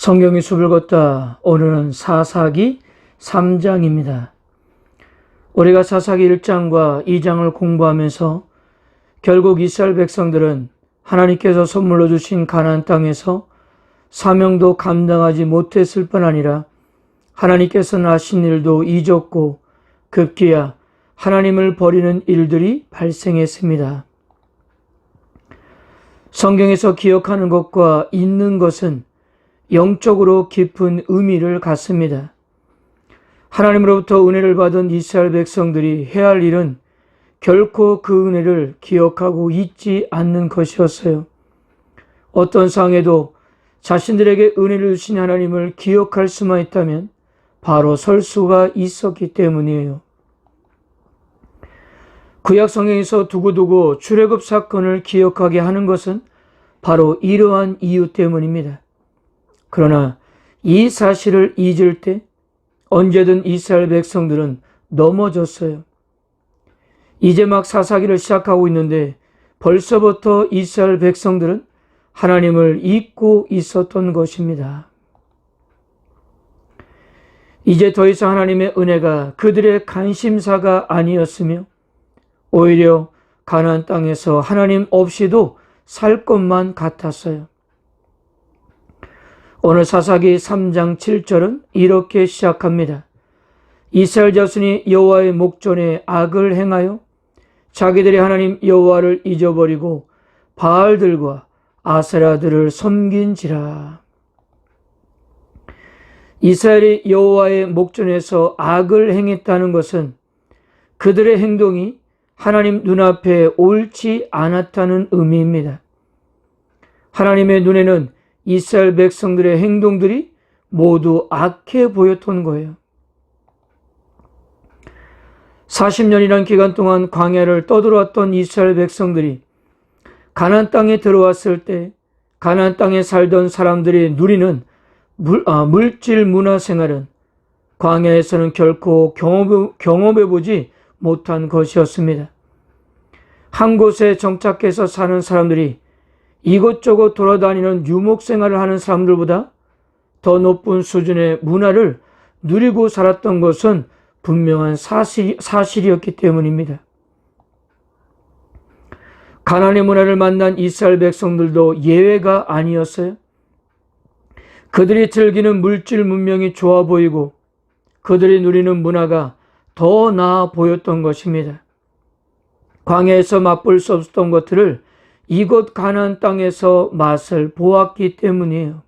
성경의 숲을 걷다. 오늘은 사사기 3장입니다. 우리가 사사기 1장과 2장을 공부하면서 결국 이스라엘 백성들은 하나님께서 선물로 주신 가나안 땅에서 사명도 감당하지 못했을 뿐 아니라 하나님께서는 하신 일도 잊었고 급기야 하나님을 버리는 일들이 발생했습니다. 성경에서 기억하는 것과 잊는 것은 영적으로 깊은 의미를 갖습니다. 하나님으로부터 은혜를 받은 이스라엘 백성들이 해야 할 일은 결코 그 은혜를 기억하고 잊지 않는 것이었어요. 어떤 상황에도 자신들에게 은혜를 주신 하나님을 기억할 수만 있다면 바로 설 수가 있었기 때문이에요. 구약 성경에서 두고두고 출애굽 사건을 기억하게 하는 것은 바로 이러한 이유 때문입니다. 그러나 이 사실을 잊을 때 언제든 이스라엘 백성들은 넘어졌어요. 이제 막 사사기를 시작하고 있는데 벌써부터 이스라엘 백성들은 하나님을 잊고 있었던 것입니다. 이제 더 이상 하나님의 은혜가 그들의 관심사가 아니었으며 오히려 가나안 땅에서 하나님 없이도 살 것만 같았어요. 오늘 사사기 3장 7절은 이렇게 시작합니다. 이스라엘 자손이 여호와의 목전에 악을 행하여 자기들이 하나님 여호와를 잊어버리고 바알들과 아세라들을 섬긴지라. 이스라엘이 여호와의 목전에서 악을 행했다는 것은 그들의 행동이 하나님 눈앞에 옳지 않았다는 의미입니다. 하나님의 눈에는 이스라엘 백성들의 행동들이 모두 악해 보였던 거예요. 40년이라는 기간 동안 광야를 떠돌아왔던 이스라엘 백성들이 가나안 땅에 들어왔을 때 가나안 땅에 살던 사람들이 누리는 물질 문화 생활은 광야에서는 결코 경험해보지 못한 것이었습니다. 한 곳에 정착해서 사는 사람들이 이곳저곳 돌아다니는 유목 생활을 하는 사람들보다 더 높은 수준의 문화를 누리고 살았던 것은 분명한 사실이었기 때문입니다. 가나안의 문화를 만난 이스라엘 백성들도 예외가 아니었어요. 그들이 즐기는 물질 문명이 좋아 보이고 그들이 누리는 문화가 더 나아 보였던 것입니다. 광야에서 맛볼 수 없었던 것들을 이곳 가나안 땅에서 맛을 보았기 때문이에요.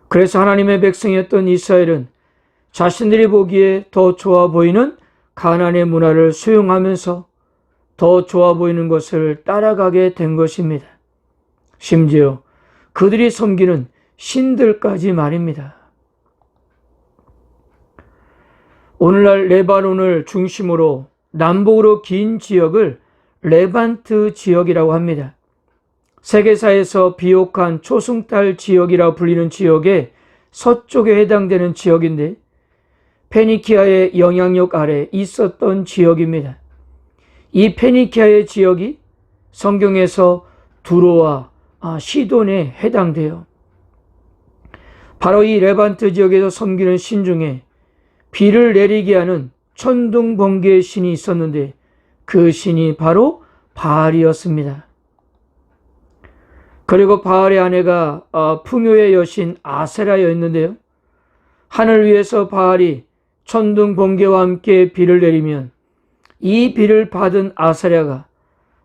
그래서 하나님의 백성이었던 이스라엘은 자신들이 보기에 더 좋아 보이는 가나안의 문화를 수용하면서 더 좋아 보이는 것을 따라가게 된 것입니다. 심지어 그들이 섬기는 신들까지 말입니다. 오늘날 레바논을 중심으로 남북으로 긴 지역을 레반트 지역이라고 합니다. 세계사에서 비옥한 초승달 지역이라 불리는 지역의 서쪽에 해당되는 지역인데 페니키아의 영향력 아래 있었던 지역입니다. 이 페니키아의 지역이 성경에서 두로와 시돈에 해당돼요. 바로 이 레반트 지역에서 섬기는 신 중에 비를 내리게 하는 천둥 번개의 신이 있었는데 그 신이 바로 바알이었습니다. 그리고 바알의 아내가 풍요의 여신 아세라였는데요. 하늘 위에서 바알이 천둥 번개와 함께 비를 내리면 이 비를 받은 아세라가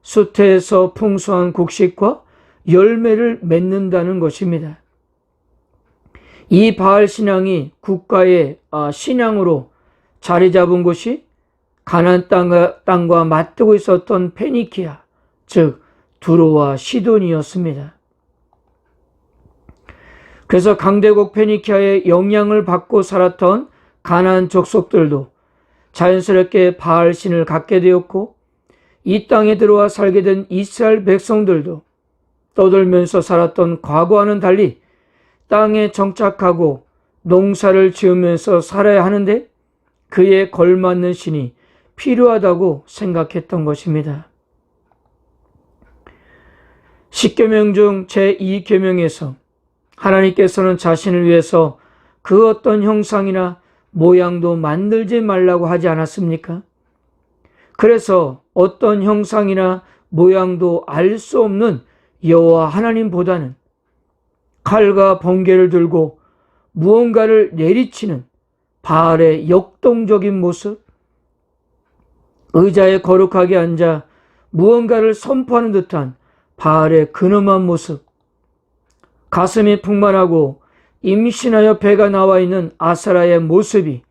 수태에서 풍성한 곡식과 열매를 맺는다는 것입니다. 이 바알 신앙이 국가의 신앙으로 자리 잡은 곳이 가나안 땅과 맞대고 있었던 페니키아, 즉 두로와 시돈이었습니다. 그래서 강대국 페니키아의 영향을 받고 살았던 가나안 족속들도 자연스럽게 바알 신을 갖게 되었고 이 땅에 들어와 살게 된 이스라엘 백성들도 떠돌면서 살았던 과거와는 달리 땅에 정착하고 농사를 지으면서 살아야 하는데 그에 걸맞는 신이 필요하다고 생각했던 것입니다. 10계명 중 제2계명에서 하나님께서는 자신을 위해서 그 어떤 형상이나 모양도 만들지 말라고 하지 않았습니까? 그래서 어떤 형상이나 모양도 알 수 없는 여호와 하나님보다는 칼과 번개를 들고 무언가를 내리치는 바알의 역동적인 모습, 의자에 거룩하게 앉아 무언가를 선포하는 듯한 바알의 근엄한 모습, 가슴이 풍만하고 임신하여 배가 나와 있는 아사라의 모습이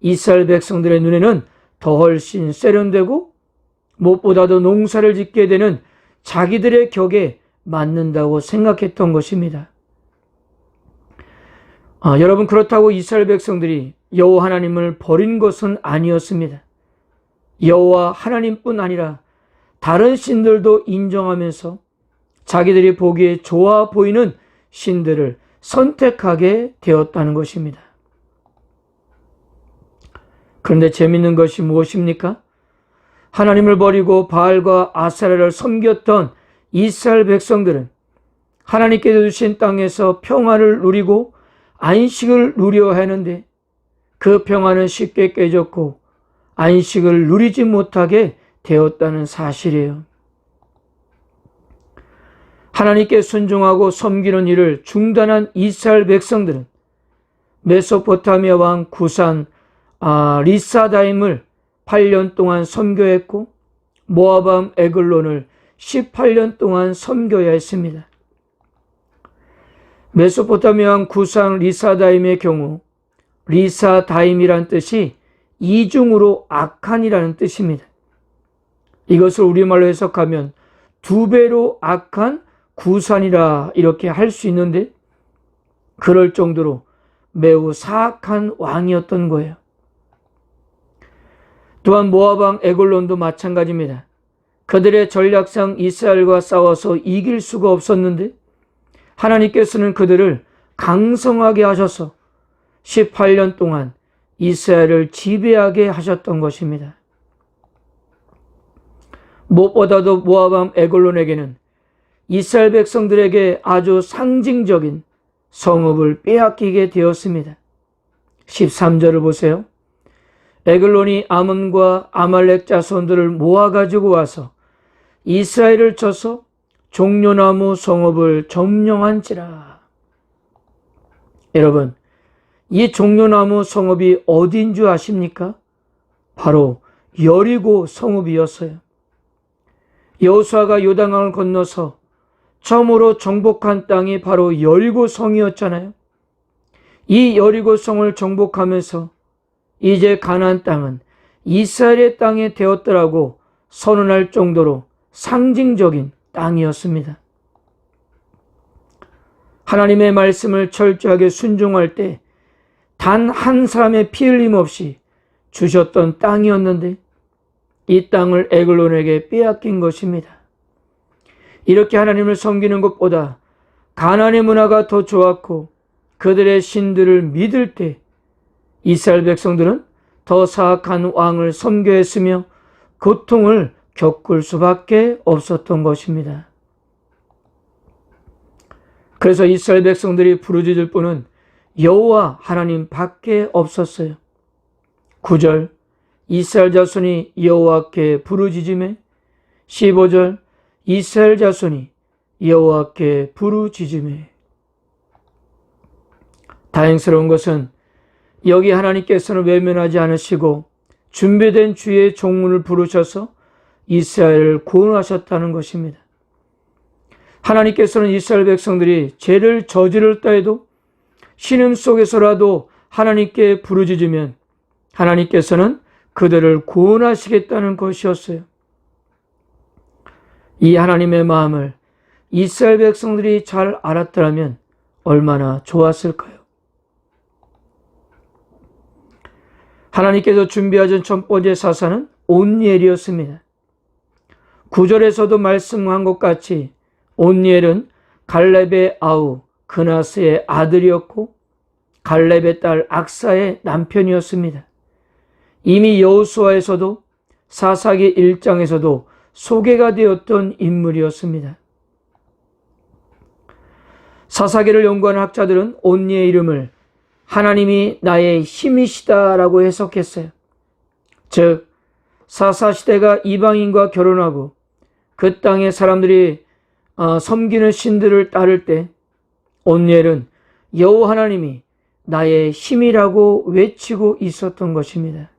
이스라엘 백성들의 눈에는 더 훨씬 세련되고 무엇보다도 농사를 짓게 되는 자기들의 격에 맞는다고 생각했던 것입니다. 여러분, 그렇다고 이스라엘 백성들이 여호와 하나님을 버린 것은 아니었습니다. 여호와 하나님뿐 아니라 다른 신들도 인정하면서 자기들이 보기에 좋아 보이는 신들을 선택하게 되었다는 것입니다. 그런데 재밌는 것이 무엇입니까? 하나님을 버리고 바알과 아세라를 섬겼던 이스라엘 백성들은 하나님께 주신 땅에서 평화를 누리고 안식을 누려야 하는데 그 평화는 쉽게 깨졌고 안식을 누리지 못하게 되었다는 사실이에요. 하나님께 순종하고 섬기는 일을 중단한 이스라엘 백성들은 메소포타미아 왕 구산 리사다임을 8년 동안 섬겨했고 모압 왕 에글론을 18년 동안 섬겨야 했습니다. 메소포타미아 왕 구산 리사다임의 경우 리사다임이란 뜻이 이중으로 악한이라는 뜻입니다. 이것을 우리말로 해석하면 두 배로 악한 구산이라 이렇게 할 수 있는데 그럴 정도로 매우 사악한 왕이었던 거예요. 또한 모압 왕 에글론도 마찬가지입니다. 그들의 전략상 이스라엘과 싸워서 이길 수가 없었는데 하나님께서는 그들을 강성하게 하셔서 18년 동안 이스라엘을 지배하게 하셨던 것입니다. 무엇보다도 모압 왕 에글론에게는 이스라엘 백성들에게 아주 상징적인 성읍을 빼앗기게 되었습니다. 13절을 보세요. 에글론이 아몬과 아말렉 자손들을 모아가지고 와서 이스라엘을 쳐서 종려나무 성읍을 점령한지라. 여러분, 이 종려나무 성읍이 어디인 줄 아십니까? 바로 여리고 성읍이었어요. 여호수아가 요단강을 건너서 처음으로 정복한 땅이 바로 여리고 성이었잖아요. 이 여리고 성을 정복하면서 이제 가나안 땅은 이스라엘의 땅이 되었더라고 선언할 정도로 상징적인 땅이었습니다. 하나님의 말씀을 철저하게 순종할 때 단 한 사람의 피 흘림 없이 주셨던 땅이었는데 이 땅을 에글론에게 빼앗긴 것입니다. 이렇게 하나님을 섬기는 것보다 가나안의 문화가 더 좋았고 그들의 신들을 믿을 때 이스라엘 백성들은 더 사악한 왕을 섬겨했으며 고통을 겪을 수밖에 없었던 것입니다. 그래서 이스라엘 백성들이 부르짖을 분은 여호와 하나님 밖에 없었어요. 9절 이스라엘 자손이 여호와께 부르짖으매 15절 이스라엘 자손이 여호와께 부르짖으매. 다행스러운 것은 여기 하나님께서는 외면하지 않으시고 준비된 주의 종문을 부르셔서 이스라엘을 구원하셨다는 것입니다. 하나님께서는 이스라엘 백성들이 죄를 저지를다 해도 신음 속에서라도 하나님께 부르짖으면 하나님께서는 그들을 구원하시겠다는 것이었어요. 이 하나님의 마음을 이스라엘 백성들이 잘 알았더라면 얼마나 좋았을까요? 하나님께서 준비하신 첫 번째 사사는 온니엘이었습니다. 9절에서도 말씀한 것 같이 온니엘은 갈렙의 아우 그나스의 아들이었고 갈렙의 딸 악사의 남편이었습니다. 이미 여호수아에서도 사사기 1장에서도 소개가 되었던 인물이었습니다. 사사계를 연구하는 학자들은 온니의 이름을 하나님이 나의 힘이시다라고 해석했어요. 즉 사사시대가 이방인과 결혼하고 그 땅의 사람들이 섬기는 신들을 따를 때 온니엘은 여호와 하나님이 나의 힘이라고 외치고 있었던 것입니다.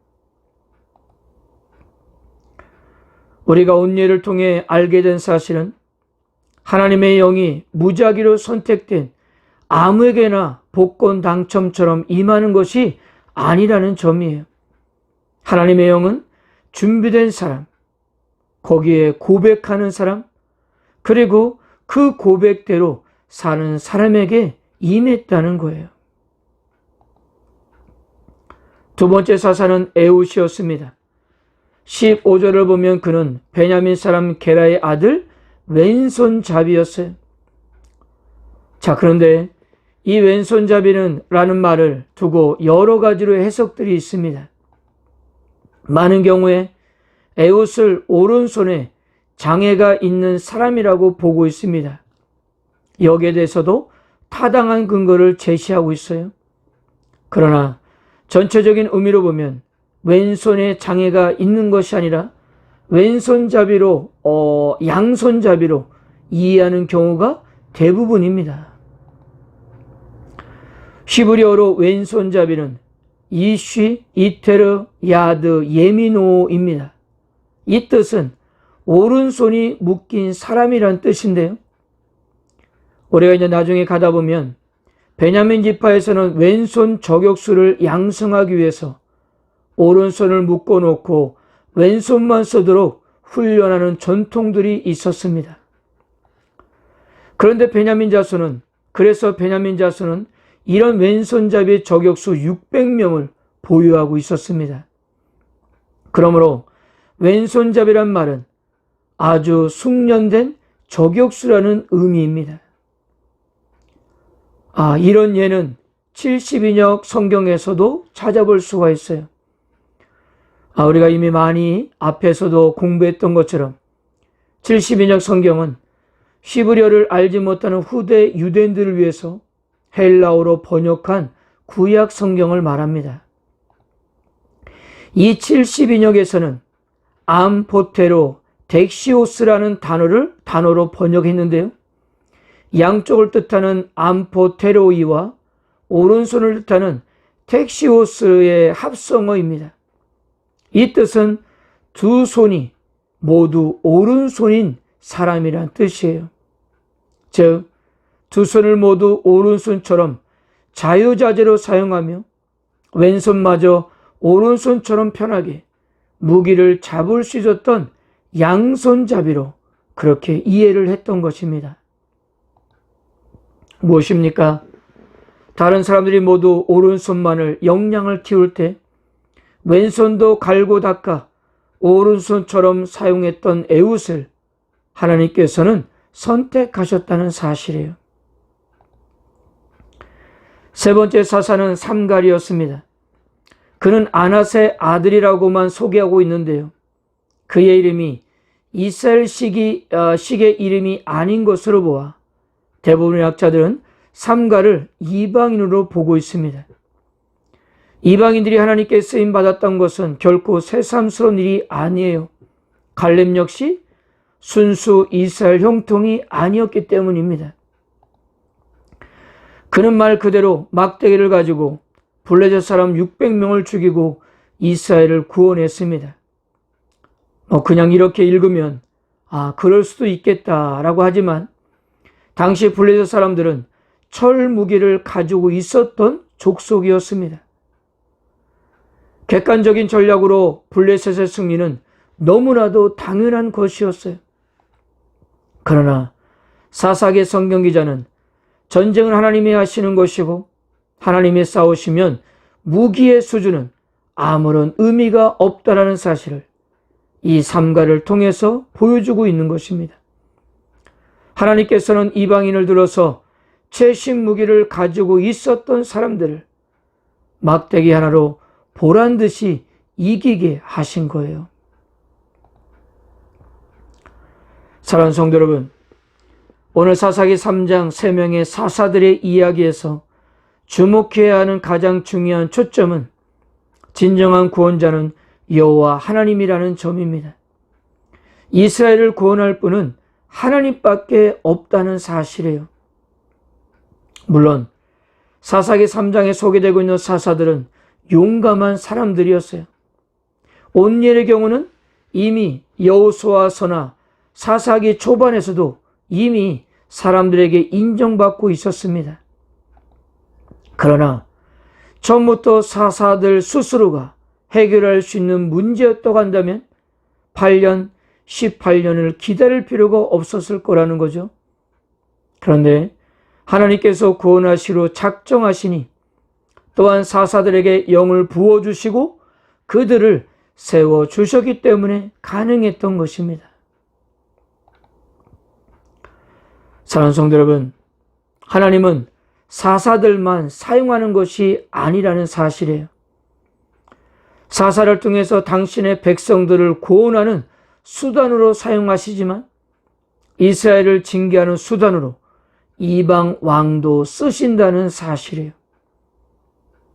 우리가 온니엘을 통해 알게 된 사실은 하나님의 영이 무작위로 선택된 아무에게나 복권 당첨처럼 임하는 것이 아니라는 점이에요. 하나님의 영은 준비된 사람, 거기에 고백하는 사람, 그리고 그 고백대로 사는 사람에게 임했다는 거예요. 두 번째 사사는 에웃이었습니다. 15절을 보면 그는 베냐민 사람 게라의 아들 왼손잡이였어요. 자, 그런데 이 왼손잡이는 라는 말을 두고 여러 가지로 해석들이 있습니다. 많은 경우에 에웃을 오른손에 장애가 있는 사람이라고 보고 있습니다. 여기에 대해서도 타당한 근거를 제시하고 있어요. 그러나 전체적인 의미로 보면 왼손에 장애가 있는 것이 아니라 왼손잡이로 양손잡이로 이해하는 경우가 대부분입니다. 히브리어로 왼손잡이는 이쉬, 이테르, 야드, 예미노입니다. 이 뜻은 오른손이 묶인 사람이란 뜻인데요. 우리가 이제 나중에 가다 보면 베냐민 지파에서는 왼손 저격수를 양성하기 위해서 오른손을 묶어놓고 왼손만 쓰도록 훈련하는 전통들이 있었습니다. 그런데 그래서 베냐민 자손은 이런 왼손잡이 저격수 600명을 보유하고 있었습니다. 그러므로 왼손잡이란 말은 아주 숙련된 저격수라는 의미입니다. 이런 예는 70인역 성경에서도 찾아볼 수가 있어요. 우리가 이미 많이 앞에서도 공부했던 것처럼 70인역 성경은 히브리어를 알지 못하는 후대 유대인들을 위해서 헬라어로 번역한 구약 성경을 말합니다. 이 70인역에서는 암포테로 덱시오스라는 단어로 번역했는데요. 양쪽을 뜻하는 암포테로이와 오른손을 뜻하는 텍시오스의 합성어입니다. 이 뜻은 두 손이 모두 오른손인 사람이란 뜻이에요. 즉, 두 손을 모두 오른손처럼 자유자재로 사용하며 왼손마저 오른손처럼 편하게 무기를 잡을 수 있었던 양손잡이로 그렇게 이해를 했던 것입니다. 무엇입니까? 다른 사람들이 모두 오른손만을 역량을 키울 때 왼손도 갈고 닦아 오른손처럼 사용했던 에웃을 하나님께서는 선택하셨다는 사실이에요. 세 번째 사사는 삼갈이었습니다. 그는 아낫의 아들이라고만 소개하고 있는데요. 그의 이름이 이스라엘식의 이름이 아닌 것으로 보아 대부분의 학자들은 삼갈을 이방인으로 보고 있습니다. 이방인들이 하나님께 쓰임받았던 것은 결코 새삼스러운 일이 아니에요. 갈렙 역시 순수 이스라엘 형통이 아니었기 때문입니다. 그는 말 그대로 막대기를 가지고 블레셋 사람 600명을 죽이고 이스라엘을 구원했습니다. 그냥 이렇게 읽으면 그럴 수도 있겠다라고 하지만 당시 블레셋 사람들은 철 무기를 가지고 있었던 족속이었습니다. 객관적인 전략으로 블레셋의 승리는 너무나도 당연한 것이었어요. 그러나 사사계 성경 기자는 전쟁은 하나님이 하시는 것이고 하나님이 싸우시면 무기의 수준은 아무런 의미가 없다라는 사실을 이 삼가를 통해서 보여주고 있는 것입니다. 하나님께서는 이방인을 들어서 최신 무기를 가지고 있었던 사람들을 막대기 하나로 보란 듯이 이기게 하신 거예요. 사랑하는 성도 여러분, 오늘 사사기 3장 3명의 사사들의 이야기에서 주목해야 하는 가장 중요한 초점은 진정한 구원자는 여호와 하나님이라는 점입니다. 이스라엘을 구원할 분은 하나님밖에 없다는 사실이에요. 물론 사사기 3장에 소개되고 있는 사사들은 용감한 사람들이었어요. 온니엘의 경우는 이미 여호수아서나 사사기 초반에서도 이미 사람들에게 인정받고 있었습니다. 그러나 처음부터 사사들 스스로가 해결할 수 있는 문제였다고 한다면 8년, 18년을 기다릴 필요가 없었을 거라는 거죠. 그런데 하나님께서 구원하시로 작정하시니 또한 사사들에게 영을 부어주시고 그들을 세워주셨기 때문에 가능했던 것입니다. 사랑하는 성도 여러분, 하나님은 사사들만 사용하는 것이 아니라는 사실이에요. 사사를 통해서 당신의 백성들을 구원하는 수단으로 사용하시지만 이스라엘을 징계하는 수단으로 이방 왕도 쓰신다는 사실이에요.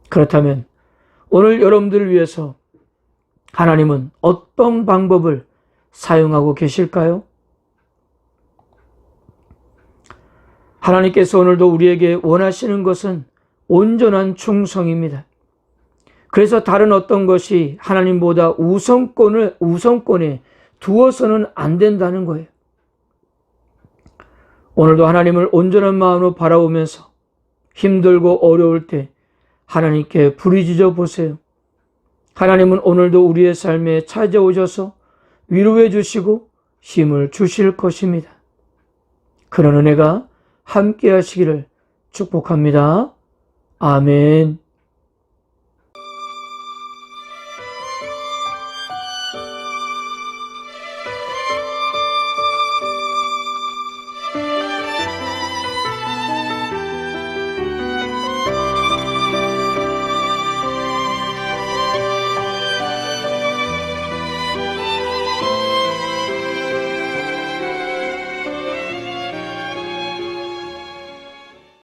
그렇다면 오늘 여러분들을 위해서 하나님은 어떤 방법을 사용하고 계실까요? 하나님께서 오늘도 우리에게 원하시는 것은 온전한 충성입니다. 그래서 다른 어떤 것이 하나님보다 우선권에 두어서는 안 된다는 거예요. 오늘도 하나님을 온전한 마음으로 바라보면서 힘들고 어려울 때 하나님께 부르짖어 보세요. 하나님은 오늘도 우리의 삶에 찾아오셔서 위로해 주시고 힘을 주실 것입니다. 그런 은혜가 함께 하시기를 축복합니다. 아멘.